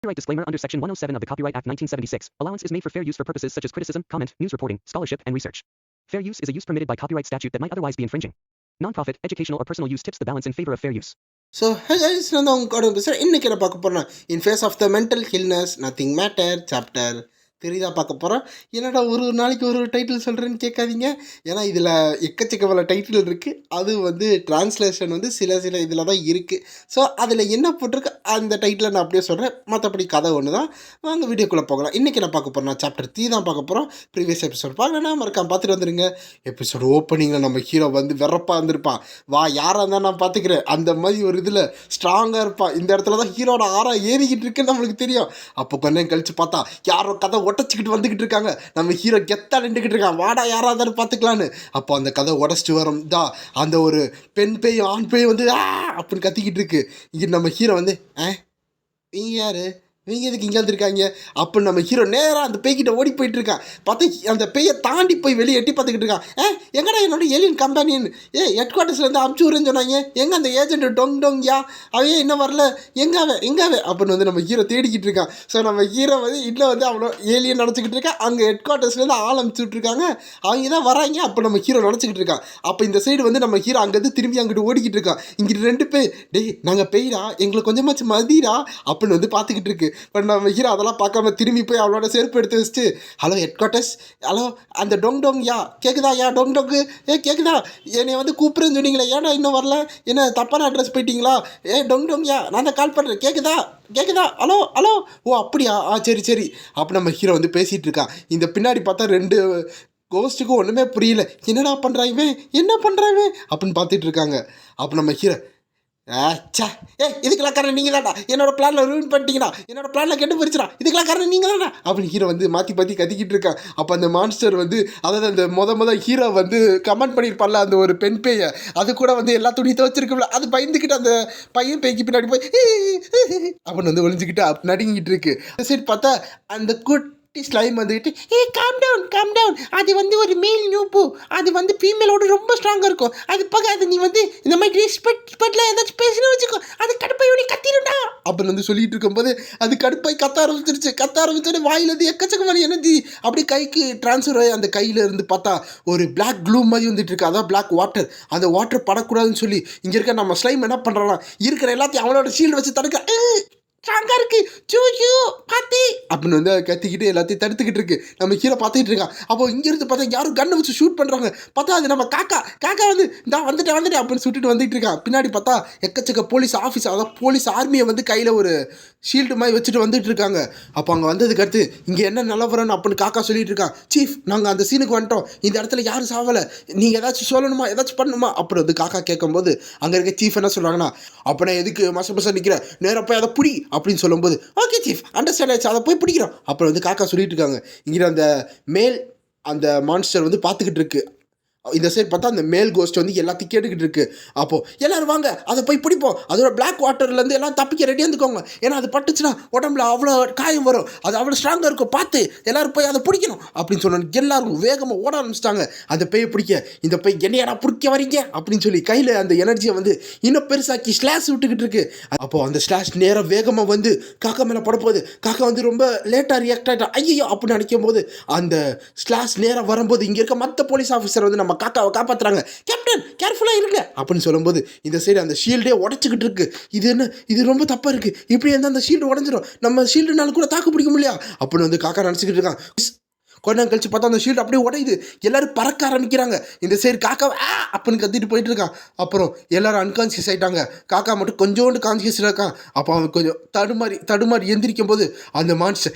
Copyright disclaimer under Section 107 of the Copyright Act 1976. Allowance is made for fair use for purposes such as criticism, comment, news reporting, scholarship, and research. Fair use is a use permitted by copyright statute that might otherwise be infringing. Non-profit, educational, or personal use tips the balance in favor of fair use. So guys, நான் தான் உங்க கூட பேசுகிறேன். இன்றைக்கி நான் பார்க்க போகிறேன் in face of the mental illness nothing matter chapter தெரியுதா பார்க்க போகிறோம். என்னடா ஒரு நாளைக்கு ஒரு டைட்டில் சொல்கிறேன்னு கேட்காதீங்க. ஏன்னா இதில் எக்கச்சக்கமான டைட்டில் இருக்குது. அது வந்து டிரான்ஸ்லேஷன் வந்து சில இதில் தான் இருக்குது. ஸோ அதில் என்ன போட்டிருக்கு அந்த டைட்டிலை நான் அப்படியே சொல்கிறேன். மற்றபடி கதை ஒன்று தான். வாங்க வீடியோக்குள்ளே போகலாம். இன்றைக்கி நான் பார்க்க போகிறேன் சாப்டர் 3 தான் பார்க்க போகிறோம். ப்ரீவியஸ் எபிசோட் பார்க்கலன்னா மறக்காம பார்த்துட்டு வந்துடுங்க. எபிசோட் ஓப்பனிங்கில் நம்ம ஹீரோ வந்து வெறப்பாக இருந்திருப்பான். வா யாராக இருந்தால் நான் பார்த்துக்கிறேன் அந்த மாதிரி ஒரு இதில் ஸ்ட்ராங்காக இருப்பான். இந்த இடத்துல தான் ஹீரோட ஆறா ஏறிக்கிட்டு இருக்குன்னு நம்மளுக்கு தெரியும். அப்போ கொஞ்சம் கழித்து பார்த்தா யாரோ கதை உடச்சிக்கிட்டு வந்துக்கிட்டு இருக்காங்க. நம்ம ஹீரோ கெத்தா நின்றுக்கிட்டு இருக்கான். வாடா யாராக இருந்தாலும் பார்த்துக்கலான்னு. அப்போ அந்த கதை உடச்சிட்டு வரும் அந்த ஒரு பெண் பேய் ஆண் பேய் வந்து அப்படின்னு கத்திக்கிட்டு இருக்கு. இங்கே நம்ம ஹீரோ வந்து நீங்க யாரு, நீங்கள் எதுக்கு இங்கே வந்துருக்காங்க அப்படின்னு நம்ம ஹீரோ நேராக அந்த பேய்கிட்ட ஓடி போயிட்டு இருக்கான். பார்த்தா அந்த பேயை தாண்டி போய் வெளியே எட்டி பார்த்துக்கிட்டு இருக்கான். எங்கடா என்னோட ஏலியன் கம்பெனின்னு ஹெட் குவார்ட்டர்ஸ்லேருந்து அமுச்சு விடுறேன்னு சொன்னாங்க. எங்கே அந்த ஏஜென்ட் டொங்யா அவையே இன்னும் வரல, எங்காவே அப்படின்னு வந்து நம்ம ஹீரோ தேடிக்கிட்டு இருக்கான். ஸோ நம்ம ஹீரோ வந்து இல்லை வந்து அவ்வளோ ஏலியன் நினச்சிக்கிட்டு இருக்கா. அங்கே ஹெட் குவார்ட்டர்ஸ்லேருந்து ஆள் அமுச்சு விட்ருக்காங்க. அவங்க தான் வராங்க. அப்போ நம்ம ஹீரோ நினச்சிக்கிட்டு இருக்கான். அப்போ இந்த சைடு வந்து நம்ம ஹீரோ அங்கேருந்து திரும்பி அங்கிட்டு ஓடிக்கிட்டு இருக்கான். இங்கிட்டு 2 பேர் நாங்கள் பெய்டா எங்களை கொஞ்சமாச்சு மதிடா அப்படின்னு வந்து பார்த்துக்கிட்டு இருக்கு. பட் நம்ம ஹீரோ அதெல்லாம் பார்க்காம திரும்பி போய் அவளோட செருப்பு எடுத்து வச்சுட்டு ஹலோ ஹெட் குவார்ட்டர்ஸ், ஹலோ அந்த டொங் யா கேட்குதா, யா டொங்கு கேட்குதா, என்னை வந்து கூப்பிடுன்னு சொன்னீங்களே, ஏன்னா இன்னும் வரல, என்ன தப்பான அட்ரஸ் போயிட்டீங்களா, டொங் யா நான் தான் கால் பண்ணுறேன், கேட்குதா ஹலோ ஓ அப்படியா சரி அப்போ நம்ம ஹீரோ வந்து பேசிகிட்டு இருக்கான். இந்த பின்னாடி பார்த்தா 2 கோஸ்ட்டுக்கும் ஒன்றுமே புரியல. என்னடா பண்ணுறாங்க என்ன பண்ணுறாங்க அப்படின்னு பார்த்துட்டு இருக்காங்க. அப்போ நம்ம ஹீரோ இதுக்கெல்லாம் காரணம் நீங்கள் தான்டா, என்னோட பிளானில் ரூன் பண்ணிட்டீங்கடா, என்னோட பிளானில் கெட்டு போயிடுச்சுடா, இதுக்கெல்லாம் காரணம் நீங்கள் தான்டா அப்படின்னு ஹீரோ வந்து மாற்றி கத்திக்கிட்டு இருக்கான். அப்போ அந்த மான்ஸ்டர் வந்து அதாவது அந்த முத ஹீரோ வந்து கமெண்ட் பண்ணியிருப்பான்ல அந்த ஒரு பெண் பேயை, அது கூட வந்து எல்லா துணி துவச்சிருக்கும்ல, அது பயந்துக்கிட்டு அந்த பையன் பேய்க்கு பின்னாடி போய் அப்படின்னு வந்து ஒழிஞ்சிக்கிட்டு நடுங்கிட்டு இருக்கு. சரி பார்த்தா அந்த ஸ்லைம் வந்துக்கிட்டு காம் டவுன் அது வந்து ஒரு மேல் நியூப்பு, அது வந்து ஃபீமேலோட ரொம்ப ஸ்ட்ராங்காக இருக்கும். அது பார்க்க நீ வந்து இந்த மாதிரி ரெஸ்பெக்ட்லாம் ஏதாச்சும் பேசணும் வச்சுக்கோ, அது கடுப்பாய் உனி கத்திடும்டா அப்படின்னு வந்து சொல்லிட்டு இருக்கும்போது அது கடுப்பாய் கத்த ஆரம்பிச்சோடனே வாயிலேருந்து எக்கச்சக்கமான எனர்ஜி அப்படி கைக்கு ட்ரான்ஸ்ஃபர் ஆகி அந்த கையில் இருந்து பார்த்தா ஒரு பிளாக் க்ளூ மாதிரி வந்துட்டு இருக்கு. அதான் பிளாக் வாட்டர். அந்த வாட்டர் படக்கூடாதுன்னு சொல்லி இங்கே இருக்க நம்ம ஸ்லைம் என்ன பண்ணுறான், இருக்கிற எல்லாத்தையும் அவனோட ஷீல்டு வச்சு தடுக்க ஸ்ட்ராங்காக இருக்கு பார்த்து அப்படின்னு வந்து கத்திக்கிட்டு எல்லாத்தையும் தடுத்துக்கிட்டு இருக்கு. நம்ம ஹீரோ பார்த்துக்கிட்டு இருக்கான். அப்போ இங்கேருந்து பார்த்தா யாரும் கண்ணை வச்சு ஷூட் பண்ணுறாங்க. பார்த்தா அது நம்ம காக்கா வந்து வந்துட்டேன் அப்படின்னு சுட்டுட்டு வந்துட்டு இருக்கான். பின்னாடி பார்த்தா எக்கச்சக்க போலீஸ் ஆஃபீஸ், அதாவது போலீஸ் ஆர்மியை வந்து கையில் ஒரு ஷீல்டு மாதிரி வச்சுட்டு வந்துட்டு இருக்காங்க. அப்போ அங்கே வந்ததுக்கு அடுத்து இங்கே என்ன நிலவரன்னு அப்படின்னு காக்கா சொல்லிட்டு இருக்கான். சீஃப் நாங்கள் அந்த சீனுக்கு வந்துட்டோம், இந்த இடத்துல யாரும் சாவலை, நீங்கள் ஏதாச்சும் சொல்லணுமா ஏதாச்சும் பண்ணணுமா அப்படின்னு வந்து காக்கா கேட்கும்போது அங்கே இருக்க சீஃப் என்ன சொல்கிறாங்கன்னா, அப்போ எதுக்கு மச நிற்கிறேன், நேராக போய் அதை புடி அப்படின்னு சொல்லும்போது ஓகே சீஃப் அண்டர்ஸ்டாண்ட் ஆச்சு, அதை போய் பிடிக்கிறோம் அப்புறம் வந்து காக்கா சொல்லிட்டு இருக்காங்க. இங்கே அந்த மேல் அந்த மான்ஸ்டர் வந்து பார்த்துக்கிட்டு இருக்கு. இந்த சைடு பார்த்தா அந்த மேல் கோஸ்ட் வந்து எல்லாத்தையும் கேட்டுக்கிட்டு இருக்கு. அப்போது எல்லோரும் வாங்க அதை போய் பிடிப்போம், அதோட பிளாக் வாட்டர்லேருந்து எல்லாம் தப்பிக்க ரெடியாக இருந்துக்கோங்க, ஏன்னா அது பட்டுச்சுன்னா உடம்புல அவ்வளோ காயம் வரும், அது அவ்வளோ ஸ்ட்ராங்காக இருக்கும், பார்த்து எல்லோரும் போய் அதை பிடிக்கணும் அப்படின்னு சொன்னாங்க. எல்லாரும் வேகமாக ஓட ஆரம்பிச்சிட்டாங்க அந்த பேயை பிடிக்க. இந்த பேய் என்னையாடா பிடிக்க வரீங்க அப்படின்னு சொல்லி கையில் அந்த எனர்ஜியை வந்து இன்னும் பெருசாக்கி ஸ்லாஷ் விட்டுக்கிட்டு இருக்கு. அப்போது அந்த ஸ்லாஷ் நேராக வேகமாக வந்து காக்கா மேலே படப்போகுது. காக்கா வந்து ரொம்ப லேட்டாக ரியாக்ட் ஆகிட்டா ஐயோ அப்படின்னு நினைக்கும் போது அந்த ஸ்லாஷ் நேராக வரும்போது இங்கே இருக்க மற்ற போலீஸ் ஆஃபீஸர் வந்து நம்ம காக்காவை காப்பாற்றுறாங்க. கேப்டன் கேர்ஃபுல்லாக இருங்க அப்படின்னு சொல்லும்போது இந்த சைடு அந்த ஷீல்டே உடச்சிக்கிட்டு இருக்கு. இது ரொம்ப தப்பாக இருக்குது, இப்படி இருந்தால் அந்த ஷீல்டு உடஞ்சிடும், நம்ம ஷீல்டுனால கூட தாக்கு பிடிக்க முடியல அப்படின்னு வந்து காக்கா நினச்சிக்கிட்டு இருக்கான். கொஞ்ச நேரம் கழிச்சு பார்த்தா அந்த ஷீல்டு அப்படியே உடையுது. எல்லாரும் பறக்க ஆரம்பிக்கிறாங்க. இந்த சைடு காக்கா அப்படின்னு கத்திட்டு போயிட்டு இருக்கான். அப்புறம் எல்லாரும் அன்கான்சியஸ் ஆகிட்டாங்க. காக்கா மட்டும் கொஞ்சோண்டு கான்சியஸில் இருக்கான். அப்போ அவன் கொஞ்சம் தடுமாறி எந்திரிக்கும் போது அந்த மான்ஸ்டர்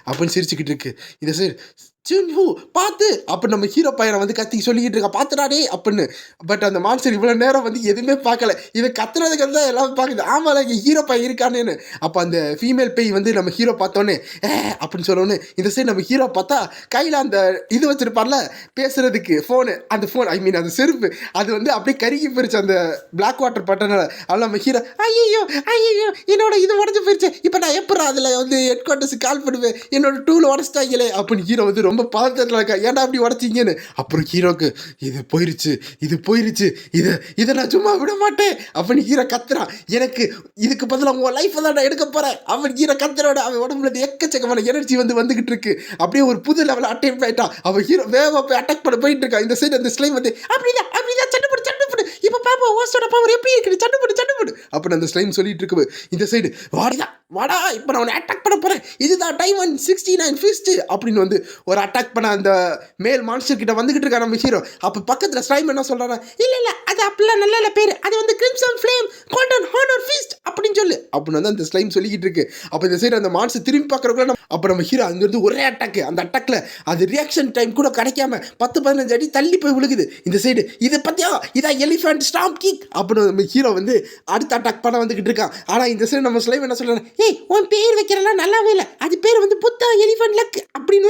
அப்படின்னு சிரிச்சுக்கிட்டு இருக்கு. இந்த சைடு பார்த்து அப்போ நம்ம ஹீரோ பையனை வந்து கத்தி சொல்லிக்கிட்டு இருக்கா பார்த்துடாடே அப்படின்னு. பட் அந்த மான்ஸ்டர் இவ்வளோ நேரம் வந்து எதுவுமே பார்க்கல. இதை கத்துறதுக்கு தான் எல்லாம் பார்க்குது. ஆமாம் இங்கே ஹீரோ பையன் இருக்கானேன்னு. அப்போ அந்த ஃபீமேல் பேய் வந்து நம்ம ஹீரோ பார்த்தோன்னே அப்படின்னு சொல்லணுன்னு இந்த சைடு நம்ம ஹீரோ பார்த்தா கையில் அந்த இது வச்சுருப்பார்ல பேசுகிறதுக்கு ஃபோனு, அந்த ஃபோன் அந்த செருப்பு அது வந்து அப்படியே கருகி போயிடுச்சு அந்த பிளாக் வாட்டர் பட்டனால. அதில் நம்ம ஹீரோ ஐயோ என்னோட இது உடஞ்சி போயிடுச்சு, இப்போ நான் எப்போ அதில் வந்து ஹெட் குவார்ட்டர்ஸுக்கு கால் பண்ணுவேன், என்னோட டூல் உடச்சிட்டாங்களே அப்படின்னு ஹீரோ வந்து ரொம்ப பதட்டத்தில் இருக்கா, ஏன்டா அப்படி உடச்சிங்கன்னு. அப்புறம் ஹீரோக்கு இது போயிருச்சு இதை நான் சும்மா விட மாட்டேன் அப்படின்னு ஹீரோ கத்துறான். எனக்கு இதுக்கு பதிலாக உன் லைஃப்பை தான் நான் எடுக்க போகிறேன் அவன் ஹீரோ கத்துறோட அவன் உடம்புல எக்கச்சக்கமான எனர்ஜி வந்துகிட்டு இருக்கு. அப்படியே ஒரு புது லெவலில் அட்டெம்ட் ஆயிட்டான். அவன் ஹீரோ வேகமாக போய் அட்டாக் பண்ண போயிட்டு இருக்கான். இந்த சைடு அந்த ஸ்லைம் வந்து அப்படிதான் சட்டுப்படு இப்போ பாப்பா ஓஸ்டோட பவர் எப்படி இருக்குது சட்டுப்படு அப்படின்னு அந்த ஸ்லைம் சொல்லிட்டு இருக்கு. இந்த சைடு வாடா இப்போ நான் அட்டாக் பண்ண போகிறேன், இதுதான் டைமண்ட் 69 ஃபிஸ்ட் அப்படின்னு வந்து ஒரு அட்டாக் பண்ண அந்த மேல் மான்ஸ்டர் கிட்ட வந்துகிட்டு இருக்கா நம்ம ஹீரோ. அப்போ பக்கத்தில் ஸ்லைம் என்ன சொல்கிறாங்க, இல்லை அது அப்படிலாம் நல்ல பேர், அது வந்து crimson flame golden honour fist அப்படின்னு சொல்லு அப்படின்னு வந்து அந்த ஸ்லைம் சொல்லிக்கிட்டு இருக்கு. அப்போ இந்த சைடு அந்த மான்ஸ்டர் திரும்பி பார்க்குறக்குள்ள அப்போ நம்ம ஹீரோ அங்கேருந்து ஒரே அட்டாக்கு, அந்த அட்டாக்ல அது ரியாக்ஷன் டைம் கூட கிடைக்காம 10-15 அடி தள்ளி போய் விழுகுது. இந்த சைடு இதை பற்றியா இதான் எலிஃபண்ட் ஸ்டாம்ப் கிக் அப்படின்னு நம்ம ஹீரோ வந்து அடுத்த அட்டாக் பண்ண வந்துகிட்டு இருக்கான். ஆனால் இந்த சைடு நம்ம ஸ்லைம் என்ன சொல்கிறாங்க, ஏய் உன் பேர் வைக்கிறலாம் நல்லாவே இல்லை, அது பேர் வந்து புத்தா எலிஃபண்ட் லக் அப்படின்னு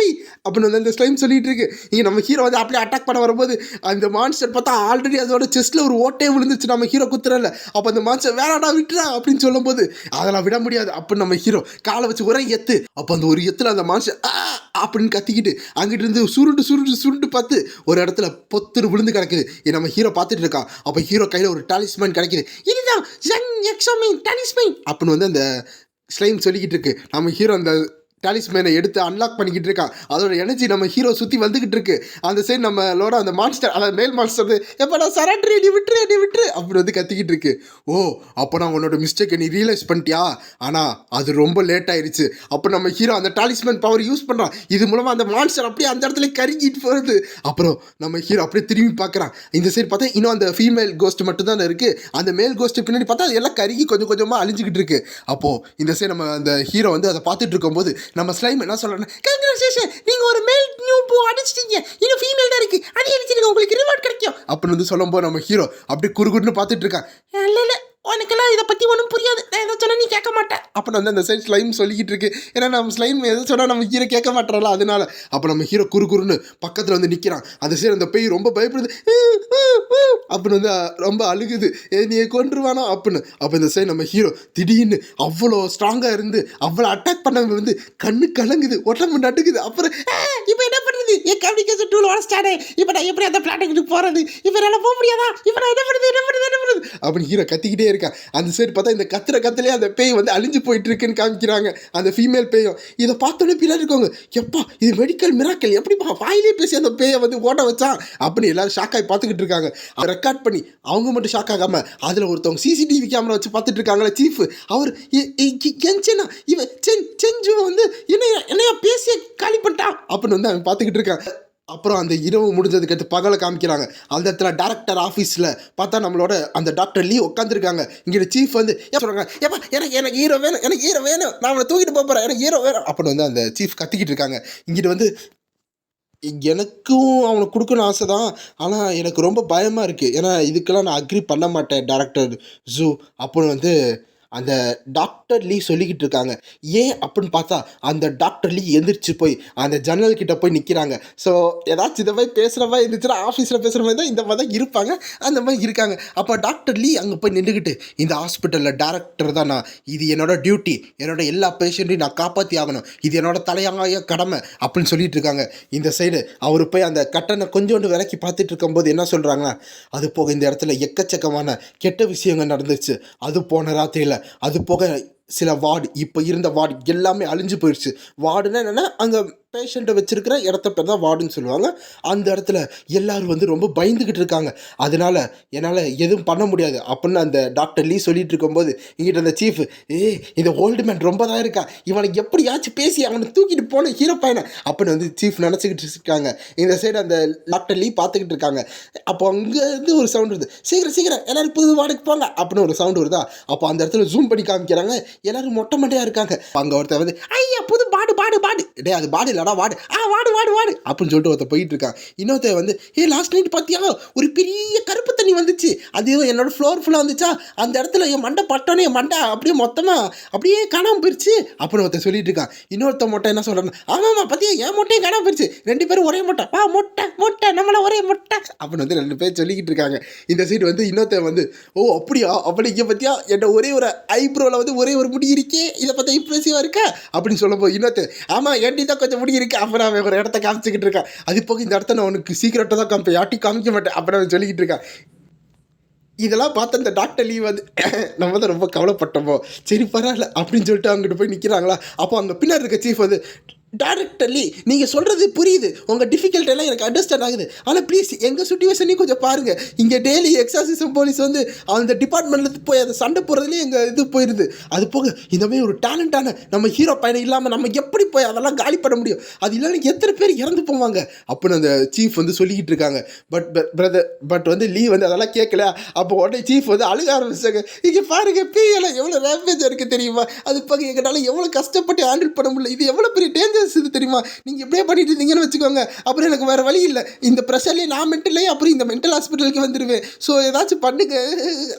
வந்து அந்த ஸ்லைம் சொல்லிட்டு இருக்கு. இங்கே நம்ம ஹீரோ வந்து அப்படியே அட்டாக் பண்ண வரும்போது அந்த மான்ஸ்டர் பார்த்தா ஆல்ரெடி அதோட செஸ்ட்டில் ஒரு ஓட்டே விழுந்துச்சு நம்ம ஹீரோ குத்துறல. அப்போ அந்த மான்ஸ்டர் வேணாடா விட்டுறா அப்படின்னு சொல்லும் போது அதெல்லாம் விட முடியாது அப்படின்னு நம்ம ஹீரோ காலை வச்சு ஒரே எத்து. அப்போ அந்த ஒரு எத்துல அந்த மான்ஸ்டர் அப்படின்னு கத்திக்கிட்டு அங்கிட்டு இருந்து சுருண்டு பார்த்து ஒரு இடத்துல பொத்துரு விழுந்து கிடக்குது. நம்ம ஹீரோ பார்த்துட்டு இருக்கான். அப்போ ஹீரோ கையில் ஒரு டாலிஸ்மேன் கிடைக்குது, இதுதான் டாலிஸ்மேன் அப்படின்னு வந்து அந்த ஸ்லைம் சொல்லிக்கிட்டு இருக்கு. நம்ம ஹீரோ அந்த டாலிஸ்மேனை எடுத்து அன்லாக் பண்ணிக்கிட்டு இருக்கான். அதோட எனர்ஜி நம்ம ஹீரோ சுற்றி வந்துக்கிட்டு இருக்கு. அந்த சைடு நம்மளோட அந்த மான்ஸ்டர், அதாவது மேல் மான்ஸ்டர் எப்போ நான் சரண்டர் நீ விட்டுரு அப்படி வந்து கத்திக்கிட்டு இருக்கு. ஓ அப்போ நான் உன்னோட மிஸ்டேக்கை நீ ரியலைஸ் பண்ணிட்டியா, ஆனால் அது ரொம்ப லேட் ஆயிடுச்சு. அப்போ நம்ம ஹீரோ அந்த டாலிஸ்மேன் பவர் யூஸ் பண்ணுறான். இது மூலமாக அந்த மான்ஸ்டர் அப்படியே அந்த இடத்துல கருகிட்டு போகிறது. அப்புறம் நம்ம ஹீரோ அப்படியே திரும்பி பார்க்குறான். இந்த சைடு பார்த்தா இன்னும் அந்த ஃபீமேல் கோஸ்ட் மட்டும் தான் இருக்குது. அந்த மேல் கோஸ்ட்டு பின்னாடி பார்த்தா எல்லாம் கருகி கொஞ்சம் கொஞ்சமாக அழிஞ்சிக்கிட்டு இருக்கு. அப்போது இந்த சைடு நம்ம அந்த ஹீரோ வந்து அதை பார்த்துட்டு இருக்கும்போது நம்ம ஸ்லைம் என்ன சொல்கிறேன்னா, கங்க்ராச்சுலேஷன் நீங்கள் ஒரு மேல் நியூ பூ அடிச்சிட்டீங்க, இன்னும் ஃபீமேல் தான் இருக்குது, அது அடிச்சிருங்க உங்களுக்கு ரிவார்ட் கிடைக்கும் அப்படின்னு வந்து சொல்லும்போது நம்ம ஹீரோ அப்படியே குறுகுறுன்னு பார்த்துட்டு இருக்கான். இல்லை உனக்கெல்லாம் இதை பற்றி ஒன்றும் புரியாது, நான் எதை சொன்னால் நீ கேட்க மாட்டேன் அப்படின்னு வந்து அந்த சைட் ஸ்லைம் சொல்லிக்கிட்டு இருக்கு. ஏன்னா நம்ம ஸ்லைம் எதை சொன்னால் நம்ம ஹீரோ கேட்க மாட்டோம்ல, அதனால. அப்போ நம்ம ஹீரோ குறுன்னு பக்கத்தில் வந்து நிற்கிறான். அந்த சைடு அந்த பேய் ரொம்ப பயப்படுது அப்படின்னு வந்து ரொம்ப அழுகுது, நீ கொன்றுவானோ அப்படின்னு. அப்போ இந்த சைடு நம்ம ஹீரோ திடீர்னு அவ்வளோ ஸ்ட்ராங்காக இருந்து அவ்வளோ அட்டாக் பண்ணவங்க வந்து கண்ணு கலங்குது, உடம்பு நட்டுக்குது. அப்புறம் இப்போ என்ன பண்ணுறது, என் கம்யூனிகேஷன் டூல் உடச்சிட்டானே, இப்போ நான் எப்படி அந்த பிளாட்டுக்கு போகிறது, இப்போ என்னால் போக முடியாதா, இப்போ நான் என்ன பண்ணுறது அப்படின்னு ஹீரோ கத்திக்கிட்டே இருக்கா. அந்த சைடு பார்த்தா இந்த கத்துலேயே அந்த பேய் வந்து அழிஞ்சு போயிட்டு இருக்குன்னு காமிக்கிறாங்க, அந்த ஃபீமேல் பேயும். இதை பார்த்தோன்னே பின்னாடி இருக்கவங்க, எப்பா இது மெடிக்கல் மிராக்கல், எப்படிப்பா வாயிலே பேசி அந்த பேயை வந்து ஓட்ட வச்சான் அப்படின்னு எல்லாரும் ஷாக்காகி பார்த்துக்கிட்டு இருக்காங்க. அதை ரெக்கார்ட் பண்ணி அவங்க மட்டும் ஷாக் ஆகாமல் அதில் ஒருத்தவங்க சிசிடிவி கேமரா வச்சு பார்த்துட்டு இருக்காங்களே சீஃப், அவர் இவன் செஞ்சு வந்து என்னையா பேசிய காலி பண்ணிட்டான் அப்படின்னு வந்து அவன் பார்த்துக்கிட்டு இருக்கான். அப்புறம் அந்த இரவு முடிஞ்சதுக்கு அடுத்து பகலை காமிக்கிறாங்க. அந்த இடத்துல டைரக்டர் ஆஃபீஸில் பார்த்தா நம்மளோட அந்த டாக்டர் லீ உட்காந்துருக்காங்க. இங்கே சீஃப் வந்து சொல்கிறாங்க, ஏப்பா எனக்கு ஹீரோ வேணும் நான் அவனை தூக்கிட்டு போகிறேன், எனக்கு ஹீரோ வேணும் அப்படின்னு வந்து அந்த சீஃப் கத்திக்கிட்டு இருக்காங்க. இங்கிட்டு வந்து எனக்கும் அவனுக்கு கொடுக்கணும்னு ஆசை தான், ஆனால் எனக்கு ரொம்ப பயமாக இருக்குது, ஏன்னா இதுக்கெல்லாம் நான் அக்ரி பண்ண மாட்டேன் டைரக்டர் ஜூ அப்படின்னு வந்து அந்த டாக்டர் லீ சொல்லிக்கிட்டு இருக்காங்க. ஏன் அப்படின்னு பார்த்தா அந்த டாக்டர் லீ எந்திரிச்சு போய் அந்த ஜன்னல் கிட்ட போய் நிற்கிறாங்க. ஸோ ஏதாச்சும் இதை மாதிரி பேசுகிற மாதிரி இருந்துச்சுன்னா ஆஃபீஸில் பேசுகிற மாதிரி தான் இந்த மாதிரி தான் இருப்பாங்க, அந்த மாதிரி இருக்காங்க. அப்போ டாக்டர் லீ அங்கே போய் நின்றுக்கிட்டு, இந்த ஹாஸ்பிட்டலில் டேரக்டர் தான் நான், இது என்னோட டியூட்டி, என்னோட எல்லா பேஷண்ட்டையும் நான் காப்பாற்றி ஆகணும், இது என்னோட தலையாய கடமை அப்படின்னு சொல்லிட்டு இருக்காங்க. இந்த சைடு அவர் போய் அந்த கட்டணை கொஞ்சோண்டு விலைக்கு பார்த்துட்டு இருக்கும்போது என்ன சொல்கிறாங்கன்னா, அது போக இந்த இடத்துல எக்கச்சக்கமான கெட்ட விஷயங்கள் நடந்துச்சு, அது போன ராத்திரியில், அது போக சில வார்டு, இப்போ இருந்த வார்டு எல்லாமே அழிஞ்சு போயிடுச்சு. வார்டுன்னா என்னென்னா அங்கே பேஷண்ட்டை வச்சுருக்கிற இடத்த பேர் தான் வார்டுன்னு சொல்லுவாங்க. அந்த இடத்துல எல்லோரும் வந்து ரொம்ப பயந்துக்கிட்டு இருக்காங்க, அதனால் என்னால் எதுவும் பண்ண முடியாது அப்படின்னு அந்த டாக்டர் லீ சொல்லிட்டு இருக்கும்போது இங்கிட்ட அந்த சீஃப், இந்த ஓல்டு மேன் ரொம்ப தான் இருக்கா, இவனுக்கு எப்படியாச்சும் பேசி அவனை தூக்கிட்டு போன ஹீரோ பையனை அப்படின்னு வந்து சீஃப் நினச்சிக்கிட்டு இருக்காங்க. இந்த சைடு அந்த டாக்டர் லீ பார்த்துக்கிட்டு இருக்காங்க. அப்போ அங்கேருந்து ஒரு சவுண்ட் வருது, சீக்கிரம் எல்லோரும் புது வார்டுக்கு போங்க அப்படின்னு ஒரு சவுண்டு வருதா. அப்போ அந்த இடத்துல ஜூம் பண்ணி காமிக்கிறாங்க, எல்லோரும் மொட்டை மண்டையாக இருக்காங்க. அங்கே ஒருத்தர் வந்து, ஐயா புது பாடு டே அது பாடு இல்லடா வாடு அப்படின்னு சொல்லிட்டு ஒருத்தர் போயிட்டு இருக்கான். இன்னொருத்தர் வந்து, லாஸ்ட் நைட் பார்த்தியா ஒரு பெரிய கருப்பு தண்ணி வந்துச்சு, அது என்னோட ஃப்ளோர் ஃபுல்லாக வந்துச்சா, அந்த இடத்துல என் மண்டை பட்டோன்னே என் மண்டை அப்படியே மொத்தமாக அப்படியே காணாமல் போயிடுச்சு அப்படின்னு ஒருத்தர் சொல்லிட்டு இருக்கான். இன்னொருத்த மொட்டை என்ன சொல்கிறாங்க, ஆமாம்மா பார்த்தியா என் மொட்டையும் காணாமல் போயிடுச்சு, 2 பேரும் ஒரே மொட்டை, மொட்டை நம்மள ஒரே மொட்டை அப்படின்னு வந்து 2 பேர் சொல்லிக்கிட்டு இருக்காங்க. இந்த சைடு வந்து இன்னொருத்தர் வந்து, ஓ அப்படியா, அப்படி இங்கே பார்த்தியா என்ன ஒரே ஒரு ஐப்ரோவில் வந்து ஒரே ஒரு முடி இருக்கே, இதை பார்த்தா இம்ப்ரெசிவாக இருக்கா அப்படின்னு சொல்லும்போது இன்னொருத்தர், பார்த்து ஆமாம் ஏன்டி தான் கொஞ்சம் முடி இருக்கு. அப்புறம் அவன் ஒரு இடத்த காமிச்சிக்கிட்டு இருக்கான். அது போக இந்த இடத்த நான் உனக்கு சீக்கிரட்டாக தான் காமிப்பேன், யாட்டி காமிக்க மாட்டேன் அப்புறம் அவன் சொல்லிக்கிட்டு இருக்கான். இதெல்லாம் பார்த்து அந்த டாக்டர் லீவ் வந்து நம்ம தான் ரொம்ப கவலைப்பட்டோமோ, சரி பரவாயில்ல அப்படின்னு சொல்லிட்டு அவங்ககிட்ட போய் நிற்கிறாங்களா. அப்போ அவங்க பின்னாடி இருக்க சீஃப் வந்து டைரக்டர்லி நீங்கள் சொல்கிறது புரியுது, உங்கள் டிஃபிகல்ட் எல்லாம் எனக்கு அண்டர்ஸ்டாண்ட் ஆகுது, ஆனால் ப்ளீஸ் எங்கள் சுச்சுவேஷனையும் கொஞ்சம் பாருங்கள். இங்கே டெய்லி எக்ஸாசிசம் போலீஸ் வந்து அந்த டிபார்ட்மெண்ட்டில் போய் அதை சண்டை போடுறதுலேயே எங்கள் இது போயிடுது. அது போக இந்த மாதிரி ஒரு டேலண்டான நம்ம ஹீரோ பையனை இல்லாமல் நம்ம எப்படி போய் அதெல்லாம் காலி பண்ண முடியும், அது இல்லைன்னா எத்தனை பேர் இறந்து போவாங்க அப்படின்னு அந்த சீஃப் வந்து சொல்லிக்கிட்டு இருக்காங்க. பட் வந்து லீ வந்து அதெல்லாம் கேட்கல. அப்போ உடனே சீஃப் வந்து அழுக ஆரம்பிச்சாங்க. இங்கே பாருங்க பிஎல்லாம் எவ்வளோ ரேம்பேஜ் இருக்குது தெரியுமா, அது போக எங்களால் எவ்வளோ கஷ்டப்பட்டு ஹேண்டில் பண்ண முடியல, இது எவ்வளோ பெரிய டேஞ்சர் இது தெரியுமா, நீங்கள் எப்படியே பண்ணிட்டு இருந்தீங்கன்னு வச்சுக்கோங்க, அப்புறம் எனக்கு வேறு வழி இல்லை, இந்த ப்ரெஷர்லேயே நான் மென்டலே அப்புறம் இந்த மென்டல் ஹாஸ்பிட்டலுக்கு வந்துடுவேன், ஸோ ஏதாச்சும் பண்ணுங்க.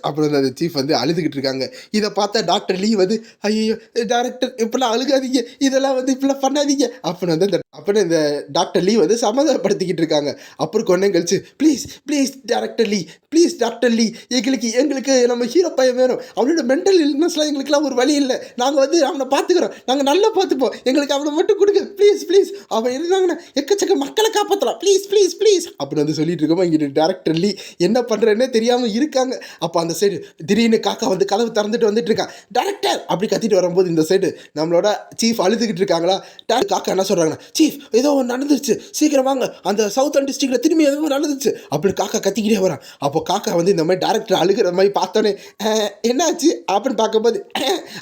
அப்புறம் அந்த சீஃப் வந்து அழுதுகிட்டு இருக்காங்க. இதை பார்த்தா டாக்டர் லீ வந்து ஐயோ டைரக்டர் இப்படிலாம் அழுகாதீங்க, இதெல்லாம் வந்து இப்படிலாம் பண்ணாதீங்க அப்படின்னு வந்து அப்புறம் இந்த டாக்டர் லீ வந்து சமாதானப்படுத்திக்கிட்டு இருக்காங்க. அப்புறம் கொஞ்ச நேரம் கழிச்சு ப்ளீஸ் டாக்டர் லீ எங்களுக்கு நம்ம ஹீரோ பையன் வேணும், அவனோட மென்டல் இல்னஸ்லாம் எங்களுக்குலாம் ஒரு வழி இல்லை, நாங்கள் வந்து அவனை பார்த்துக்குறோம், நாங்கள் நல்லா பார்த்துப்போம், எங்களுக்கு அவனை மட்டும் கொடுங்க ப்ளீஸ் அவன் இருந்தாங்கன்னா எக்கச்சக்க மக்களை காப்பாற்றலாம் ப்ளீஸ் அப்படின்னு வந்து சொல்லிட்டு இருக்கோம். இங்கே டைரக்டர் லீ என்ன பண்ணுறேன்னே தெரியாமல் இருக்காங்க. அப்போ அந்த சைடு திடீர்னு காக்கா வந்து கதவு திறந்துட்டு வந்துட்டு இருக்கான். டைரக்டர் அப்படி கத்திட்டு வரும்போது இந்த சைடு நம்மளோட சீஃப் அழுதுகிட்டு இருக்காங்களா. காக்கா என்ன சொல்கிறாங்கன்னா, சீஃப் ஏதோ ஒன்று நடந்துருச்சு, சீக்கிரம் வாங்க, அந்த சவுத்தர்ன் டிஸ்ட்ரிக்டில் திரும்பி ஏதோ நடந்துச்சு அப்படி காக்கா கத்திக்கிட்டே வரான். அப்போ காக்கா வந்து இந்த மாதிரி டேரக்டர் அழுகிற மாதிரி பார்த்தோன்னே என்னாச்சு அப்படின்னு பார்க்கும்போது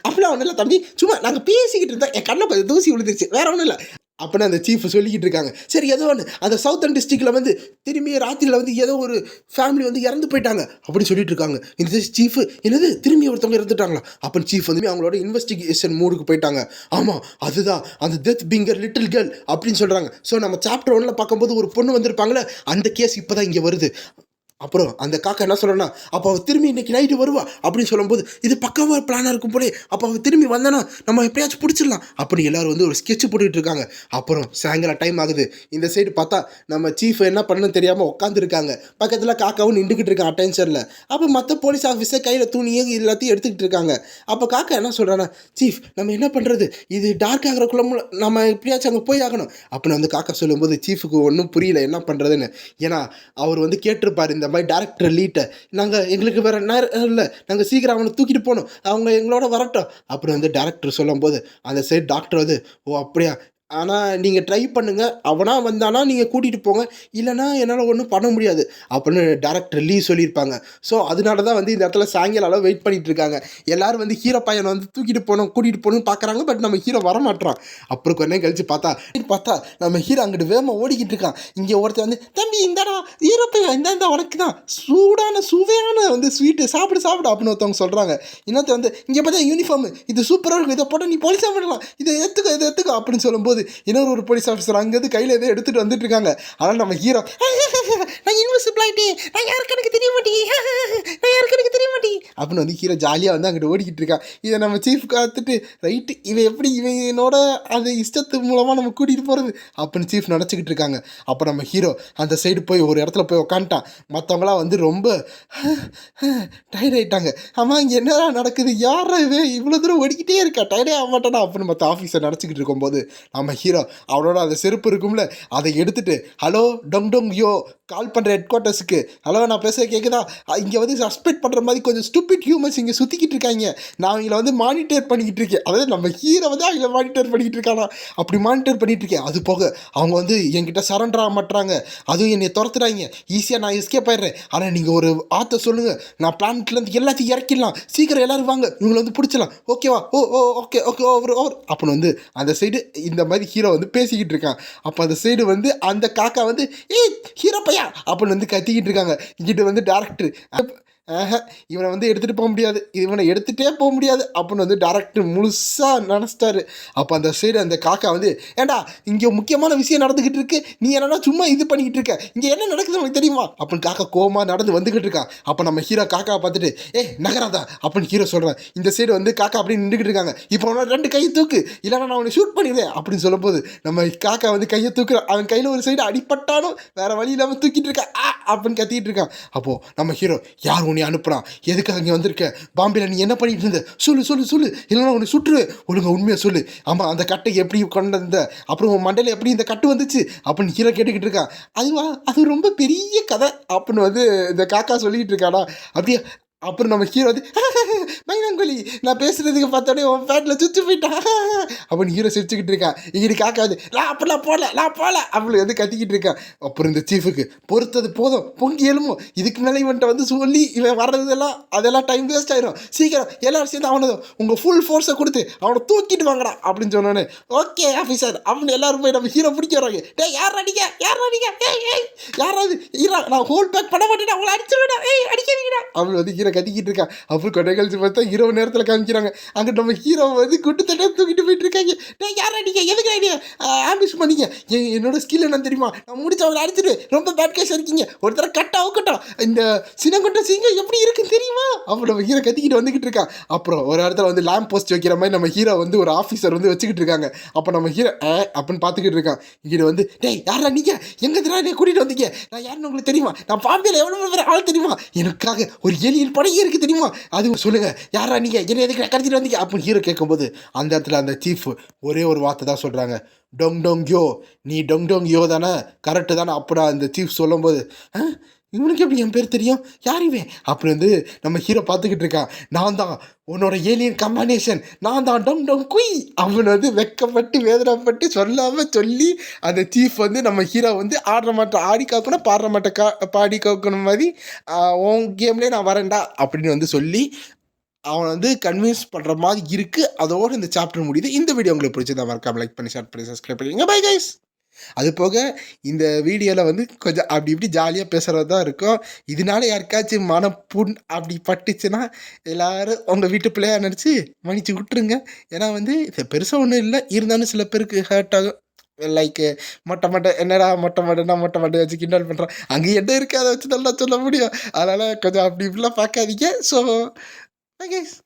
அப்படிலாம் ஒன்றும் இல்லை தம்பி, சும்மா நாங்கள் பேசிக்கிட்டு இருந்தோம், என் கண்ணை பார்த்து தூசி விழுந்துருச்சு, வேற ஒன்றும் இல்லை அப்படின்னு அந்த சீஃப் சொல்லிக்கிட்டு இருக்காங்க. சரி ஏதோ ஒன்று அந்த சவுத்தர்ன் டிஸ்ட்ரிக்டில் வந்து திரும்பி ராத்திரியில் வந்து ஏதோ ஒரு ஃபேமிலி வந்து இறந்து போயிட்டாங்க அப்படின்னு சொல்லிட்டு இருக்காங்க. இந்த சீஃப் என்னது திரும்பி ஒருத்தவங்க இறந்துட்டாங்களா அப்படின்னு சீஃப் வந்து அவங்களோட இன்வெஸ்டிகேஷன் மூடுக்கு போயிட்டாங்க. ஆமாம் அதுதான் அந்த டெத் பிங்கர் லிட்டில் கேர்ள் அப்படின்னு சொல்கிறாங்க. ஸோ நம்ம சாப்டர் 1 பார்க்கும்போது ஒரு பொண்ணு வந்திருப்பாங்களே, அந்த கேஸ் இப்போ தான் இங்கே வருது. அப்புறம் அந்த காக்கா என்ன சொல்கிறேன்னா, அப்போ அவள் திரும்பி இன்றைக்கி நைட்டு வருவா அப்படின்னு சொல்லும்போது இது பக்காவாக பிளானாக இருக்கும் போலே, அப்போ அவள் திரும்பி வந்தானா நம்ம எப்படியாச்சும் பிடிச்சிடலாம் அப்படி எல்லோரும் வந்து ஒரு ஸ்கெட்ச் போட்டுக்கிட்டு இருக்காங்க. அப்புறம் சாயங்காலம் டைம் ஆகுது. இந்த சைடு பார்த்தா நம்ம சீஃப் என்ன பண்ணணும்னு தெரியாமல் உட்காந்துருக்காங்க. பக்கத்தில் காக்காவும் நின்றுக்கிட்டு இருக்கான் அட்டென்ஷனில். அப்போ மற்ற போலீஸ் ஆஃபீஸர் கையில் துணியே எல்லாத்தையும் எடுத்துக்கிட்டு இருக்காங்க. அப்போ காக்கா என்ன சொல்கிறான்னா, சீஃப் நம்ம என்ன பண்ணுறது, இது டார்க் ஆகிறக்குள்ள நம்ம எப்படியாச்சும் அங்கே போய் ஆகணும் அப்படின்னு வந்து காக்கா சொல்லும்போது சீஃபுக்கு ஒன்றும் புரியல என்ன பண்ணுறதுன்னு. ஏன்னா அவர் வந்து கேட்டிருப்பார் இந்த மாதிரி டைரக்டர் லீட்டை, நாங்கள் எங்களுக்கு வேறு நேரம் இல்லை, நாங்கள் சீக்கிரம் அவனை தூக்கிட்டு போகணும், அவங்க எங்களோட வரட்டும் அப்படின்னு வந்து டைரக்டர் சொல்லும்போது அந்த சைடு டாக்டர் வந்து ஓ அப்படியா, ஆனால் நீங்கள் ட்ரை பண்ணுங்கள், அவனா வந்தானா நீங்கள் கூட்டிகிட்டு போங்க, இல்லைனா என்னால் ஒன்றும் பண்ண முடியாது அப்படின்னு டைரக்டர் லீ சொல்லியிருப்பாங்க. ஸோ அதனால தான் வந்து இந்த இடத்துல சாயங்காலம் வெயிட் பண்ணிகிட்டு இருக்காங்க. எல்லோரும் வந்து ஹீரோ பையனை வந்து கூட்டிகிட்டு போகணும்னு பார்க்குறாங்க. பட் நம்ம ஹீரோ வரமாட்டான். அப்புறம் கொஞ்ச நேரம் கழிச்சு பார்த்தா நம்ம ஹீரோ அங்கிட்டு வேகமாக ஓடிக்கிட்டு இருக்கான். இங்கே ஒருத்தர் வந்து தம்பி இந்தாடா ஹீரோ பையன் இந்த உனக்கு தான் சூடான சுவையான வந்து ஸ்வீட்டு சாப்பிடு அப்படின்னு ஒருத்தவங்க சொல்கிறாங்க. இன்னொருத்த வந்து இங்கே பார்த்தா யூனிஃபார்ம் இது சூப்பராக இருக்கும், இதை போட்டால் நீ போலீஸாக விடலாம், இதை எடுத்துக்கோ அப்படின்னு சொல்லும்போது இன்னொரு போலீஸ் ஆஃபீஸர் அங்கேருந்து கையில் எதோ எடுத்துகிட்டு வந்துட்டு இருக்காங்க. ஆனால் நம்ம ஹீரோ நான் இன்விசிபிள் ஆகிட்டேன், நான் யாருக்கு எனக்கு தெரிய மாட்டேன் அப்படின்னு வந்து ஹீரோ ஜாலியாக வந்து அங்கிட்டு ஓடிக்கிட்டு இருக்கான். இதை நம்ம சீஃப் காத்துட்டு ரைட்டு இவன் எப்படி இவனோட அந்த இஷ்டத்து மூலமாக நம்ம கூட்டிகிட்டு போகிறது அப்படின்னு சீஃப் நினச்சிக்கிட்டு இருக்காங்க. அப்போ நம்ம ஹீரோ அந்த சைடு போய் ஒரு இடத்துல போய் உக்காந்துட்டான். மற்றவங்களாம் வந்து ரொம்ப டயர்ட் ஆகிட்டாங்க. ஆமாம் இங்கே என்னடா நடக்குது, யாரா இவன் இவ்வளோ தூரம் ஓடிக்கிட்டே இருக்கா, டயர்டே ஆக மாட்டானா அப்படின்னு மற்ற ஆஃபீஸர் நினச்சிக்கிட்டு இருக்கும்போது நம்ம ஹீரோ அவனோட அந்த செருப்பு இருக்கும்ல அதை எடுத்துட்டு ஹலோ டொங் யோ கால் பண்ணுற ஹெட் குவார்ட்டர்ஸுக்கு, ஹலோ நான் பேச கேட்குதா, இங்கே வந்து சஸ்பெக்ட் பண்ணுற மாதிரி கொஞ்சம் ஸ்டூபிட் ஹியூமன்ஸ் இங்கே சுற்றிக்கிட்டு இருக்காங்க, நான் அவங்கள வந்து மானிட்டர் பண்ணிக்கிட்டு இருக்கேன். அதாவது நம்ம ஹீரோ வந்து அவங்கள மானிட்டர் பண்ணிக்கிட்டு இருக்கானா, அப்படி மானிட்டர் பண்ணிகிட்டு இருக்கேன். அது போக அவங்க வந்து என்கிட்ட சரண்டர் ஆக மாட்டுறாங்க, அதுவும் என்னை துரத்துறாங்க, ஈஸியாக நான் எஸ்கேப் ஆயிடுறேன். ஆனால் நீங்கள் ஒரு ஆற்ற சொல்லுங்கள், நான் பிளானட்லேருந்து எல்லாத்தையும் இறக்கிடலாம், சீக்கிரம் எல்லோரும் வாங்க, இவங்களை வந்து பிடிச்சலாம், ஓகேவா, ஓகே ஓவர் அப்படின்னு வந்து அந்த சைடு இந்த மாதிரி ஹீரோ வந்து பேசிக்கிட்டு இருக்கான். அப்போ அந்த சைடு வந்து அந்த காக்கா வந்து ஹீரோ பையா அப்படின்னு வந்து கத்திக்கிட்டு இருக்காங்க. இங்கிட்ட வந்து டேரக்டர் இவனை வந்து எடுத்துகிட்டு போக முடியாது, இவனை எடுத்துகிட்டே போக முடியாது அப்படின்னு வந்து டேரக்டர் முழுசாக நினச்சிட்டாரு. அப்போ அந்த சைடு அந்த காக்கா வந்து ஏண்டா இங்கே முக்கியமான விஷயம் நடந்துக்கிட்டு இருக்கு, நீ என்னன்னா சும்மா இது பண்ணிக்கிட்டு இருக்க, இங்கே என்ன நடக்குது உனக்கு தெரியுமா அப்படின்னு காக்கா கோமா நடந்து வந்துக்கிட்டு இருக்கான். அப்போ நம்ம ஹீரோ காக்கா பார்த்துட்டு நகராதா அப்படின்னு ஹீரோ சொல்கிறேன். இந்த சைடு வந்து காக்கா அப்படின்னு நின்றுக்கிட்டு இருக்காங்க. இப்போ அவனோட 2 கையை தூக்கு, இல்லைனா நான் அவனை ஷூட் பண்ணிடுவேன் அப்படின்னு சொல்லும்போது நம்ம காக்கா வந்து கையை தூக்குறான். அவன் கையில் ஒரு சைடு அடிப்பட்டாலும் வேறு வழி இல்லாமல் தூக்கிட்டு இருக்கான் அப்படின்னு கத்திக்கிட்டு இருக்கான். அப்போது நம்ம ஹீரோ யார் உன்னை பண்ணி அனுப்புகிறான். எதுக்காக இங்கே வந்திருக்க, பாம்பேல நீ என்ன பண்ணிட்டு இருந்த, சொல்லு சொல்லு சொல்லு, இல்லைன்னா உன்னை சுட்டுரு, ஒழுங்கா உண்மையை சொல்லு. ஆமாம், அந்த கட்டை எப்படி கொண்டு வந்த, அப்புறம் உன் மண்டையில் எப்படி இந்த கட்டு வந்துச்சு அப்படின்னு ஹீரோ கேட்டுக்கிட்டு இருக்கான். அதுவா, அது ரொம்ப பெரிய கதை அப்படின்னு வந்து இந்த காக்கா சொல்லிக்கிட்டு இருக்கானா. அப்படியே அப்புறம் நம்ம ஹீரோ வந்து மைனாங்கோலி நான் பேசுறதுக்கு பார்த்தோடனே உன் பேட்டில் சுற்றி போயிட்டான் அப்படின்னு ஹீரோ சிரிச்சுக்கிட்டு இருக்கான். இங்கிட்டு காக்கா வந்து அப்படிலாம் போல அப்படி வந்து கத்திக்கிட்டு இருக்கான். அப்புறம் இந்த சீஃபுக்கு பொறுத்தது போதும், பொங்கி எழுமோ, இதுக்கு மேலே இவன்ட்ட வந்து சொல்லி இவன் வர்றதெல்லாம் அதெல்லாம் டைம் வேஸ்ட் ஆயிரும், சீக்கிரம் எல்லாரும் சேர்ந்து அவனை உங்கள் ஃபுல் ஃபோர்ஸை கொடுத்து அவனை தூக்கிட்டு வாங்கடா அப்படின்னு சொன்னோன்னே ஓகே ஆஃபீஸர் அப்படின்னு எல்லாரும் போய் நம்ம ஹீரோ பிடிக்க வராங்க. டே யார் அடிக்க யாராவது ஹீரோ, நான் ஹோல் பேக் பண்ண மாட்டேன், அவங்கள அடிச்சிருவேடா, அடிக்கிறீங்கடா அப்படின்னு வந்து ஹீரோ கத்திக்கிட்டு இருக்கான். அப்புறம் கொண்டை கழிச்சு பார்த்தா இரவு நேரத்தில் காமிக்கிறாங்க. அங்கே நம்ம ஹீரோ வந்து குட்டு தட்டை தூக்கிட்டு போயிட்டு இருக்காங்க. நான் யார் அடிக்க, எதுக்கு ஐடியா ஆம்பிஷ் பண்ணிங்க, என்னோட ஸ்கில் என்ன தெரியுமா, நான் முடிச்சு அவரை அடிச்சிடுவேன், ரொம்ப பேட் கேஸ் இருக்கீங்க, ஒருத்தர கட்டவும் இந்த சினங்கொட்ட சிங்கம் எப்படி இருக்குன்னு தெரியுமா அப்போ நம்ம ஹீரோ கத்திக்கிட்டு வந்துக்கிட்டு இருக்கான். அப்புறம் ஒரு இடத்துல வந்து லேம்ப் போஸ்ட் வைக்கிற மாதிரி நம்ம ஹீரோ வந்து ஒரு ஆஃபீஸர் வந்து வச்சுக்கிட்டு இருக்காங்க. அப்போ நம்ம ஹீரோ அப்படின்னு பார்த்துக்கிட்டு இருக்கான். இங்கிட்ட வந்து டேய் யாரா நீங்கள், எங்கே திரா என்னை கூட்டிகிட்டு வந்தீங்க, நான் யாருன்னு உங்களுக்கு தெரியுமா, நான் பாம்பேல எவ்வளோ பேர் ஆள் தெரியுமா, எனக்காக ஒரு ஏலியன் படையே இருக்குது தெரியுமா, அது சொல்லுங்கள் யாரா நீங்கள், என்ன எதுக்கு கடத்திட்டு வந்தீங்க அப்படின்னு ஹீரோ கேட்கும்போது அந்த இடத்துல அந்த சீஃப் ஒரே ஒரு வார்த்தை தான் சொல்கிறாங்க, டொங் டொங் யோ, நீ டொங் டொங் யோ தானே, கரெக்டு தானே. அப்படா அந்த சீஃப் சொல்லும்போது இவனுக்கு எப்படி என் பேர் தெரியும், யாருமே அப்படி வந்து நம்ம ஹீரோ பார்த்துக்கிட்டு இருக்கான். நான் தான் உன்னோட ஏலியன் கம்பானேஷன், நான் தான் டொங் டொங் குய் அவனு வந்து வெக்கப்பட்டு வேதனைப்பட்டு சொல்லாமல் சொல்லி அந்த சீஃப் வந்து நம்ம ஹீரோ வந்து ஆடுற மாட்டேன் ஆடி காக்கணும், பாடுற மாட்டேன் பாடி காக்கணும் மாதிரி உன் கேம்லேயே நான் வரேன்டா அப்படின்னு வந்து சொல்லி அவனை வந்து கன்வின்ஸ் பண்ணுற மாதிரி இருக்குது. அதோடு இந்த சாப்டர் முடியுது. இந்த வீடியோ உங்களுக்கு பிடிச்சதா மறக்காம லைக் பண்ணி ஷேர் பண்ணி சப்ஸ்கிரைப் பண்ணிடுங்க. Bye guys. அது போக இந்த வீடியோவில் வந்து கொஞ்சம் அப்படி இப்படி ஜாலியாக பேசுகிறது தான் இருக்கும். இதனால யாருக்காச்சும் மனப்புண் அப்படி பட்டுச்சுன்னா எல்லோரும் உங்கள் வீட்டு பிள்ளையாக நினச்சி மன்னிச்சு விட்டுருங்க. ஏன்னா வந்து இது பெருசாக ஒன்றும் இல்லை, இருந்தாலும் சில பேருக்கு ஹர்ட் ஆகும். லைக் மொட்டை என்னடா மொட்டை வச்சு கிண்டல் பண்ணுறான், அங்கே என்ன இருக்குது அதை வச்சு நல்லா சொல்ல முடியும். அதனால் கொஞ்சம் அப்படி இப்படிலாம் பார்க்காதீங்க. So bye guys.